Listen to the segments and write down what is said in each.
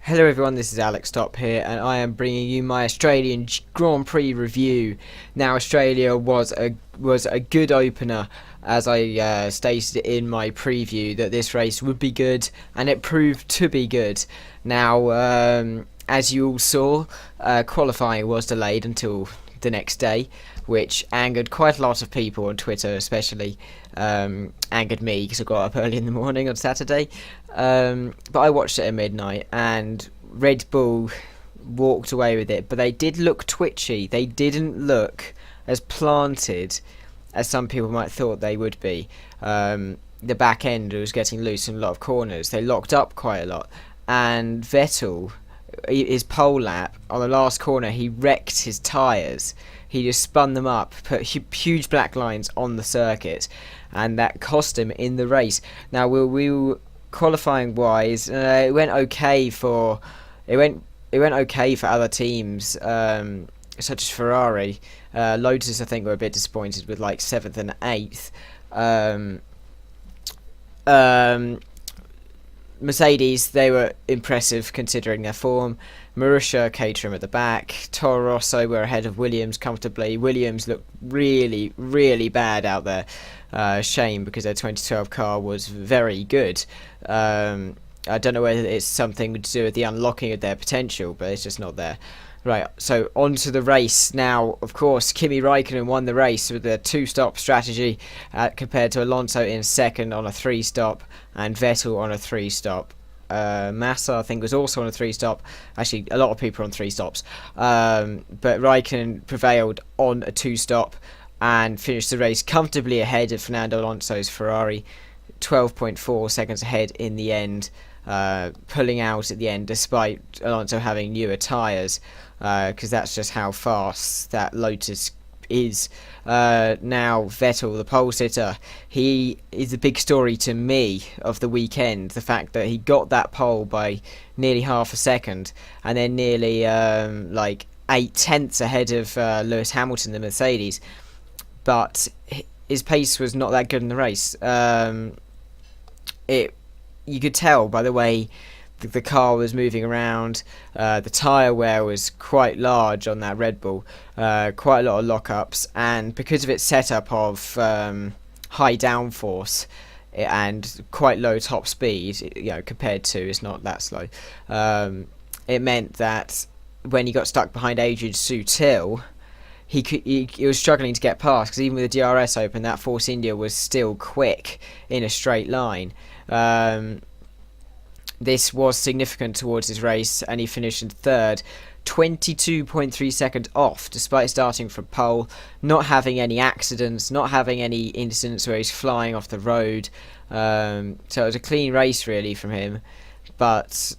Hello everyone, this is Alex Top here, and I am bringing you my Australian Grand Prix review. Now, Australia was a good opener, as I stated in my preview that this race would be good, and it proved to be good. Now, as you all saw, qualifying was delayed until the next day, which angered quite a lot of people on Twitter, especially angered me because I got up early in the morning on Saturday. But I watched it at midnight, and Red Bull walked away with it. But they did look twitchy. They didn't look as planted as some people might thought they would be. The back end was getting loose in a lot of corners. They locked up quite a lot, and Vettel, his pole lap on the last corner, he wrecked his tyres. He just spun them up, put huge black lines on the circuit, and that cost him in the race. Now, we qualifying wise, it went okay for other teams, such as Ferrari. Lotus, I think, were a bit disappointed with like 7th and 8th. Mercedes, they were impressive considering their form. Marussia, Caterham at the back. Toro Rosso were ahead of Williams comfortably. Williams looked really, really bad out there. Shame, because their 2012 car was very good. I don't know whether it's something to do with the unlocking of their potential, but it's just not there. Right, so on to the race now. Of course, Kimi Raikkonen won the race with a 2-stop strategy compared to Alonso in second on a 3-stop, and Vettel on a 3-stop. Massa, I think, was also on a 3-stop. Actually, a lot of people on 3 stops. But Raikkonen prevailed on a 2-stop and finished the race comfortably ahead of Fernando Alonso's Ferrari, 12.4 seconds ahead in the end, pulling out at the end despite Alonso having newer tyres, because that's just how fast that Lotus is. Now, Vettel, the pole sitter, he is the big story to me of the weekend. The fact that he got that pole by nearly half a second, and then nearly like 8/10 ahead of Lewis Hamilton, the Mercedes. But his pace was not that good in the race. You could tell by the way the car was moving around. The tyre wear was quite large on that Red Bull. Quite a lot of lockups, and because of its setup of high downforce and quite low top speed, compared to, it's not that slow. It meant that when he got stuck behind Adrian Sutil, he was struggling to get past, because even with the DRS open, that Force India was still quick in a straight line. This was significant towards his race, and he finished in third, 22.3 seconds off, despite starting from pole, not having any accidents, not having any incidents where he's flying off the road. So it was a clean race really from him, but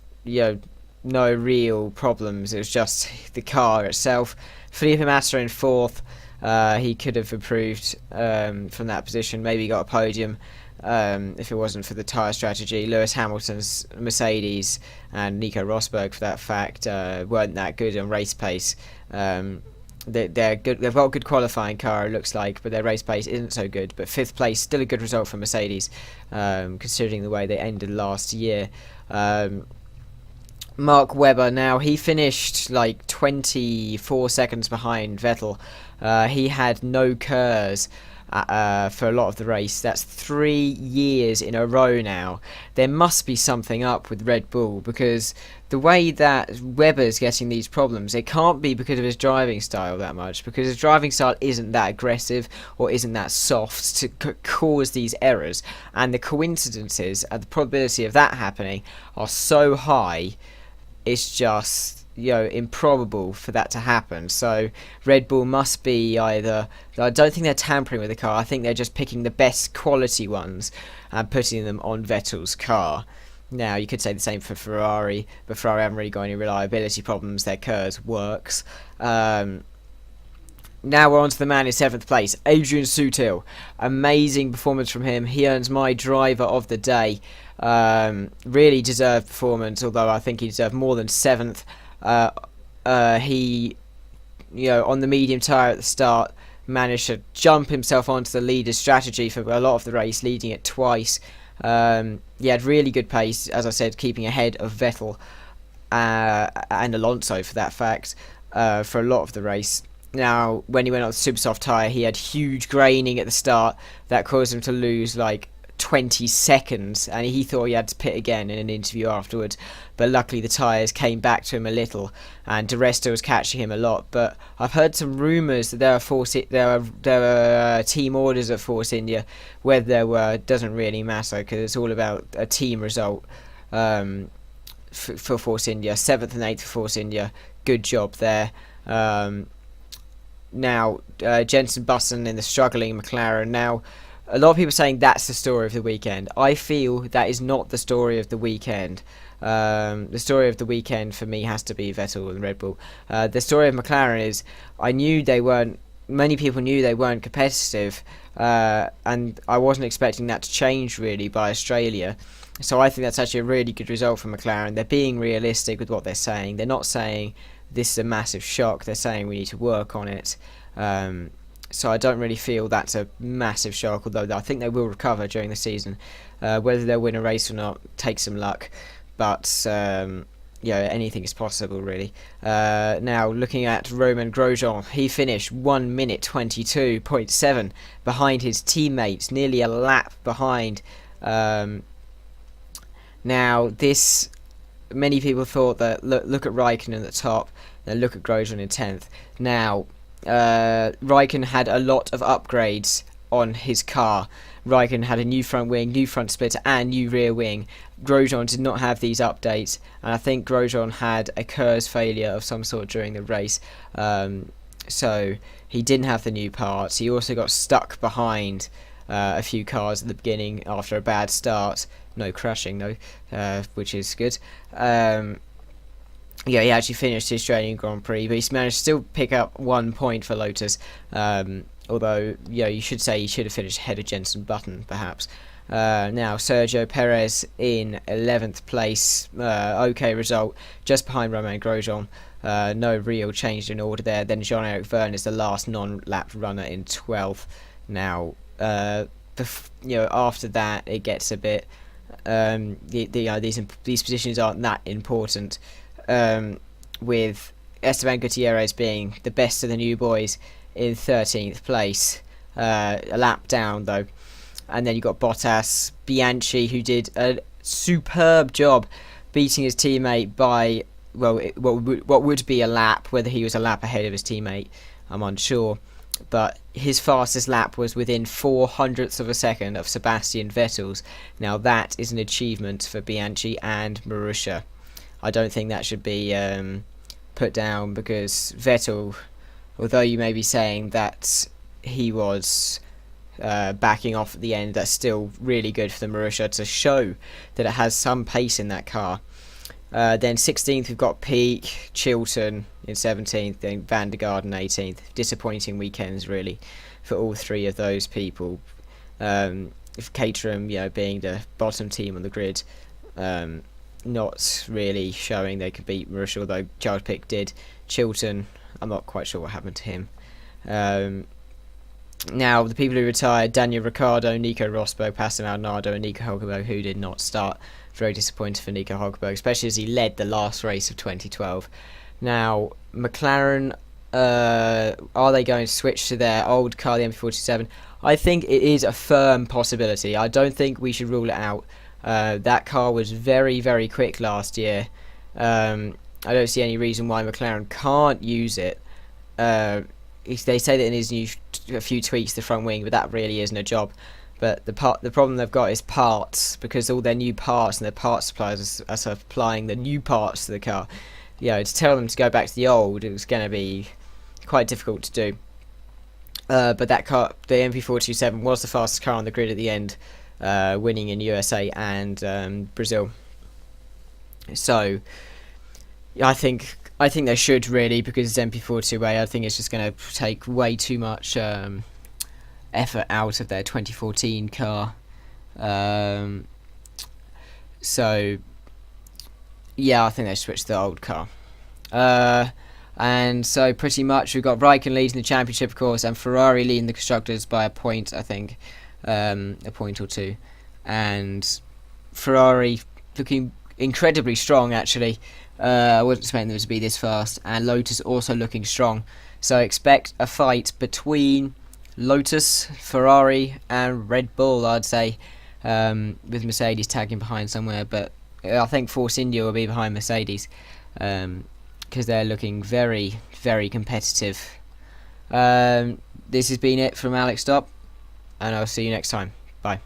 no real problems. It was just the car itself. Felipe Massa in fourth. He could have improved from that position. Maybe got a podium if it wasn't for the tyre strategy. Lewis Hamilton's Mercedes and Nico Rosberg, for that fact, weren't that good on race pace. They're good. They've got a good qualifying car, it looks like, but their race pace isn't so good. But 5th place, still a good result for Mercedes, considering the way they ended last year. Mark Webber, now, he finished like 24 seconds behind Vettel. He had no KERS for a lot of the race. That's 3 years in a row now. There must be something up with Red Bull, because the way that Webber's getting these problems, it can't be because of his driving style that much, because his driving style isn't that aggressive or isn't that soft to cause these errors, and the coincidences and the probability of that happening are so high. It's just improbable for that to happen. So Red Bull must be either, I don't think they're tampering with the car, I think they're just picking the best quality ones and putting them on Vettel's car. Now, you could say the same for Ferrari, but Ferrari haven't really got any reliability problems. Their KERS works. Now we're on to the man in 7th place, Adrian Sutil. Amazing performance from him. He earns my driver of the day. Really deserved performance, although I think he deserved more than 7th. He, on the medium tyre at the start, managed to jump himself onto the leader's strategy for a lot of the race, leading it twice. He had really good pace, as I said, keeping ahead of Vettel and Alonso for that fact for a lot of the race. Now, when he went on the super soft tyre, he had huge graining at the start that caused him to lose like 20 seconds, and he thought he had to pit again in an interview afterwards, but luckily the tyres came back to him a little, and Di Resta was catching him a lot. But I've heard some rumours that there are team orders at Force India. Whether there were doesn't really matter, because it's all about a team result. For Force India, 7th and 8th for Force India, good job there. Now, Jenson Button in the struggling McLaren. Now, a lot of people are saying that's the story of the weekend. I feel that is not the story of the weekend. The story of the weekend for me has to be Vettel and Red Bull. The story of McLaren is many people knew they weren't competitive, and I wasn't expecting that to change really by Australia. So I think that's actually a really good result for McLaren. They're being realistic with what they're saying. They're not saying this is a massive shock. They're saying we need to work on it. So I don't really feel that's a massive shock, although I think they will recover during the season. Whether they'll win a race or not, take some luck. But anything is possible, really. Now, looking at Romain Grosjean, he finished 1 minute 22.7 behind his teammates, nearly a lap behind. Now, many people thought that, look at Raikkonen at the top, then look at Grosjean in 10th. Now, Raikkonen had a lot of upgrades on his car. Raikkonen had a new front wing, new front splitter, and new rear wing. Grosjean did not have these updates, and I think Grosjean had a KERS failure of some sort during the race. So he didn't have the new parts. He also got stuck behind a few cars at the beginning after a bad start. No crashing though, which is good. He actually finished his Australian Grand Prix, but he's managed to still pick up 1 point for Lotus. Although, you should say he should have finished ahead of Jenson Button, perhaps. Now, Sergio Perez in 11th place. Okay result, just behind Romain Grosjean. No real change in order there. Then Jean-Eric Vergne is the last non-lap runner in 12th. Now, after that, it gets a bit... these positions aren't that important. With Esteban Gutierrez being the best of the new boys in 13th place, a lap down though. And then you got Bottas, Bianchi, who did a superb job beating his teammate by what would be a lap. Whether he was a lap ahead of his teammate, I'm unsure, but his fastest lap was within 0.04 of a second of Sebastian Vettel's. Now that is an achievement for Bianchi and Marussia. I don't think that should be put down, because Vettel, although you may be saying that he was backing off at the end, that's still really good for the Marussia to show that it has some pace in that car. Then 16th we've got Peak, Chilton in 17th, then Van der Garden 18th. Disappointing weekends really for all three of those people. If Caterham, being the bottom team on the grid, not really showing they could beat Marussia, although Charles Pick did. Chilton, I'm not quite sure what happened to him. Now, the people who retired: Daniel Ricciardo, Nico Rosberg, Pastor Maldonado, and Nico Hulkenberg, who did not start. Very disappointed for Nico Hulkenberg, especially as he led the last race of 2012. Now, McLaren, are they going to switch to their old car, the MP47? I think it is a firm possibility. I don't think we should rule it out. That car was very, very quick last year. I don't see any reason why McLaren can't use it. They say that it needs a few tweaks to the front wing, but that really isn't a job. But the problem they've got is parts, because all their new parts and their parts suppliers are supplying the new parts to the car. To tell them to go back to the old, it was going to be quite difficult to do. But that car, the MP427, was the fastest car on the grid at the end, winning in USA and Brazil. So I think they should really, because it's MP42A. I think it's just going to take way too much effort out of their 2014 car. So yeah, I think they switched to the old car. And so pretty much we've got Raikkonen leading the championship, of course, and Ferrari leading the constructors by a point, I think, a point or two. and Ferrari looking incredibly strong actually. I wasn't expecting them to be this fast, and Lotus also looking strong. So expect a fight between Lotus, Ferrari, and Red Bull, I'd say, with Mercedes tagging behind somewhere. But I think Force India will be behind Mercedes because they're looking very, very competitive. This has been it from Alex Stop, and I'll see you next time. Bye.